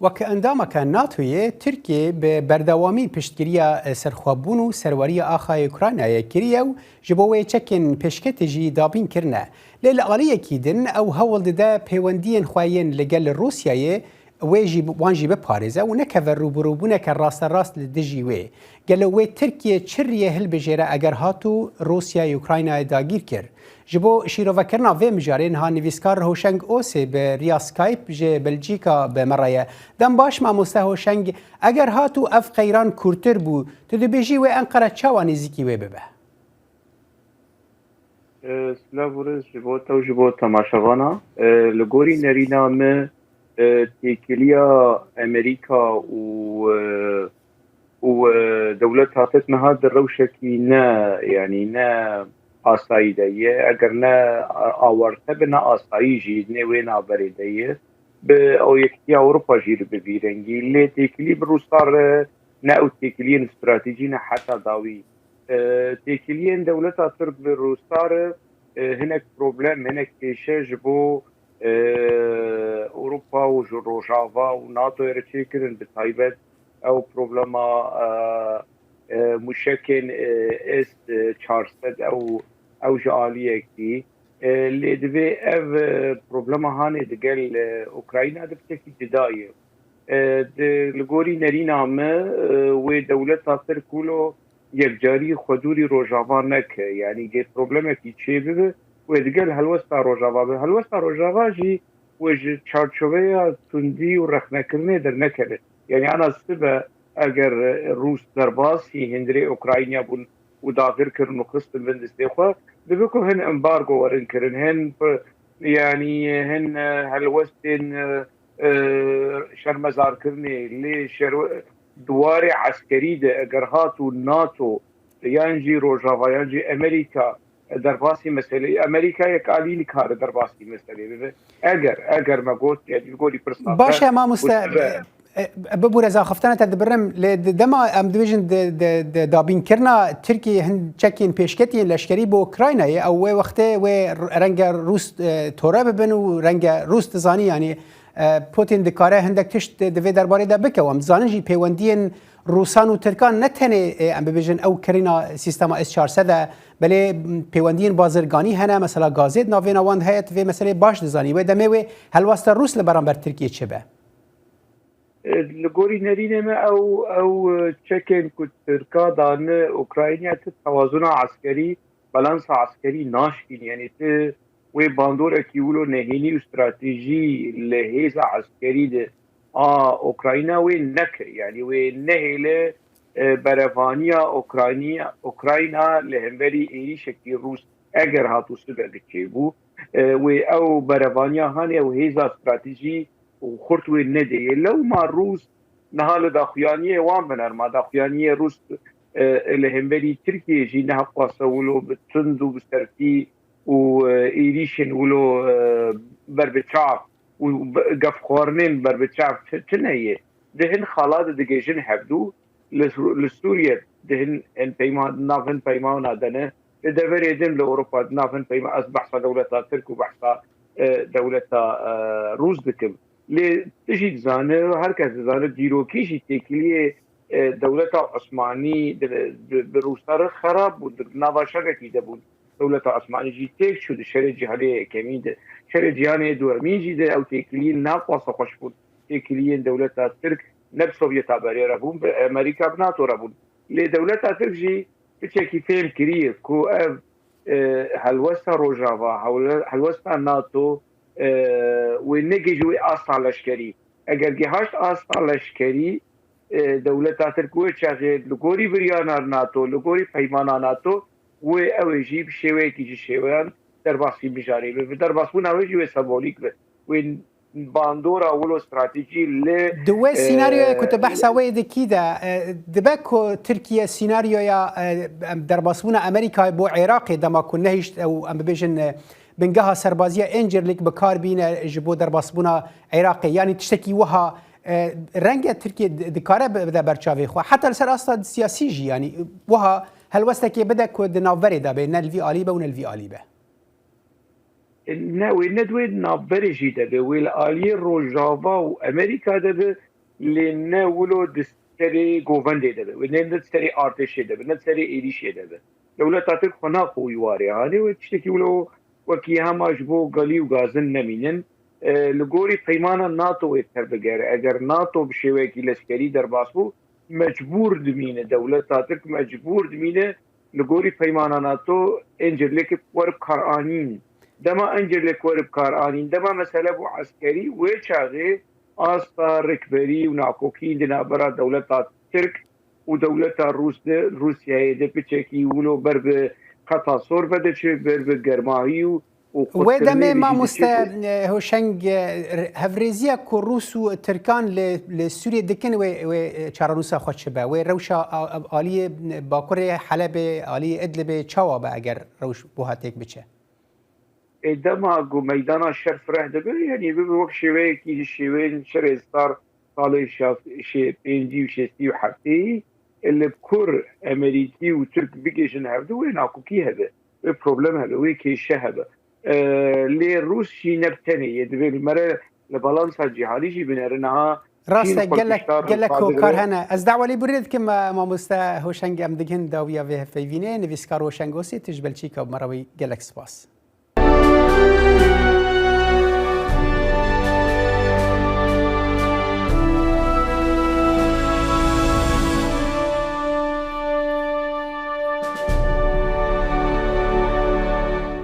وەکە ئەندامەکە ناتۆیە تورکیە بە بەردەوامی پشتگیریە سەرخوابوون و سەروەریە ئاخای ئوکرانایە کریە و ji bo wê çekên pêşketê jî dabîn kirine. Lê li aliyekî din ew hewl dide pêwendiyên xwe yên li gel Rûsyayê wan jî biparêze û nekeve rûbirûbûneke rasterast li dijî wê. Gelo wê Tirkiye çi rêyê hilbijêre eger hatû Rûsyayê Ukraynayê dagîr kir. Ji bo şîrovekirina vê mijarê niha nivîskar Hoşeng Osê bi riya Skype ji Belçîka bi me re ye. Dem baş mamoste Hoşeng, eger hatû ev qeyran kûrtir bû, tu dibêjî wê Enqere çawa nêzîkî wê bibe? Slavurez ji bo te û ji bo temaşevana li gorî nerîna me têkiliya Amerîka û dewleta te niha di rewşekî ne yanî ne asayî de ye eger ne awarte bi ne asayî jî nê wê naberê de ye bi Yekîtiya Ewropa jî li bivîrengî lê têkilî bi Rûsya re ne ew têkiliyên stratejî ne heta dawî têkiliyên dewleta Tirk bi Rûsya re hinek problem hinek kêşe ji bo Ewropa û ji Rojava û NATOyê re çêkirin bi taybet ew problema mûşekên S-400 ew ji aliyekî lê divê ev problema hanê digel Ukrayna di pitekî cida ye. Li gorî nerîna me wê dewleta Tirk wilo yekcarî xwedûrî Rojava neke yanî gê problemekî çê bibe wê digel helwesta Rojava be. Helwesta Rojava jî wê ji çarçoveya tundî û rexnekirinê dernekeve. Yani ana sibe eger Rûs derbasî hindirê Ukrayna bûn û dagir kirin û xistin bin destê xwe dibe ku hin embargo werin kirin hin yanî hin helwestên şermezarkirinê lê duwarê eskerî de eger hatû NATO yan jî Rojava yan jî Amerîka derbasî meseleyê Amerîkayek alî nikare derbasî meseleyê bibe eger me got yani gorî pirsa baş e mamoste ببو رضا خفتانه تدبرم لدما ام ديفيجن دابينكرنا تركي هن تشكين بيشكتي لشكري بو اوكرانيا او وقته و رنگ روس تورا ببن و رنگ روس تزاني يعني بوتين دكاره هندك تشت دفي درباري ده بك وام زانجي بيوندين روسان و تركان نتنه ام ديفيجن او كرينا سيستم اس 400 بله بيوندين بازرگاني هنا مثلا غازيت ناوينا وان هيت في مساله باش دزاني و دمه و هلوست روس لبرانبر تركيا چبه li gorî nerînê me ew çekên ku Tirka dane Ukraynaya ti tewazûna eskerî balansa eskerî naşkîn yanî ti wê bandorekî wilo nehênî û stratejî li hêza eskerî de Ukrayna wê nekir yanî wê nehêle berevaniya Ukrayna li hemberî êrişekî Rûs eger hatû sibe dikêbû wê ew berevaniya hanê ew hêza stratejî خورت وی ندیه لو ما روس نهال داخویانیه وان بنرما داخویانیه روس لهمبری ترکیه جی نه قاسه ولو بتندو بسترکی و ایریشن ولو بربچاف و گفخورنین بربچاف چنهیه دهن خالاد دگیجن هبدو لسوریه دهن پیمان نافن پیمان دنه لدور ایدن لأوروپا نافن پیمان از بحثا دولتا ترک و بحثا دولتا روس دکم لê tişî dizane herkes dizane dîrokî jî têkiliyê dewleta Osmanî bi Rûsya re xerab bû nava şerekî de bûn dewleta Osmanî jî têk çû di şerê cîhanê yekemîn de şerê cîhanê duhemîn jî de ew têkiliyên naxwasa xweş bûn têkiliyên dewleta Tirk ne bi Sovyeta berê re bûn bi Amerîka bi NATO re bûn lê dewleta Tirk jî piçekî fêm kiriye ku ev helwesta Rojava helwesta NATO و نگیجوی آستا لشکری اگر گهاشت آستا لشکری دولت ترکیه چاغه لگوری بریانا ناتو لگوری پیمانا ناتو و اوجی بشوی کی شویان در باسی بجاری به در باسون اوجی و سمبولیک و باندورا ولو استراتيجي ل دو سيناريو كنت بحث ويد كده دباكو تركيا سيناريو يا درباسونا امريكا بو عراق دما كنا هيش او ام بيجن بنجاها سربازيه انجرليك بكار بينا جبو درباسبونا عراقي يعني تشتكي وها رنجة تركيا دكاره بدا برشافي خو حتى السر اصلا سياسي يعني وها هل وستك بدا كود نافري دا بين الفي اليبه ونالفي اليبه نه وی ندوی نابرجی ده ویل آلی روجاوا و امریکا ده لێنە ولۆ دەستەرێ گۆڤەندێ دەبێت و نێن دەستەرێ ئارتێشێ دەبێت نەسەرێ ئێریشێ دەبێت دەوڵەتا ترک خۆ ناخۆی وارێهانێ و تشتێکی ولۆ وەکی هەماش بۆ گەلی و گازن نەمینن li gorî peymana NATOyê terbigere eger NATO bi şêwekî leşkerî derbas bû mecbûr dimîne dewleta Tirk mecbûr dimîne li gorî peymana NATO encirlêkê werib karanîn dema encirlêk werib karanîn dema mesele bû eskerî wê çaxê asta rêkberî û nakokîn di navbera dewleta Tirk û dewleta Rûsyayê de piçekî wilo ber bi qeta sor vediçe ber bi germahî û وێ دەمێ مامۆستا هۆشنگ هەڤرێزیە کۆ ڕوس و ترکان لە سووریە دکن وێ چارەنووسا خۆ چ بە وێ ڕەوشە ئالیە باکوڕێ حەلەبێ ئالیە ئیدلبێ چاوە بە ئەگەر ڕەوش بۆ هاتێک بچێ دەما گو مەدانا شەر فرە دەبێت یعنی ببێ وەک شێوەیەکی شێوەیە شەرێ ستار ساڵی پێنجی و شێستی و حەفتەی لە کوور ئەمریکی و تورک بگێژن هەردوو وێ ناکوکی هەبێ وێ پرۆبلەم هەبێ وێ کێشە هەبێ لێ رووسی نەبتەنێ دەبێت مەرە لە بەڵانسا جیهانیشی بنەرنەها ڕاستە gelek کار هەنە ئەس داوالی برێت کە مامۆستا هۆشنگ ئەم دگهن داویە vê hevpeyvînê nivîskar Hoşeng Osê tij Belçîka û Marawî gelek spas.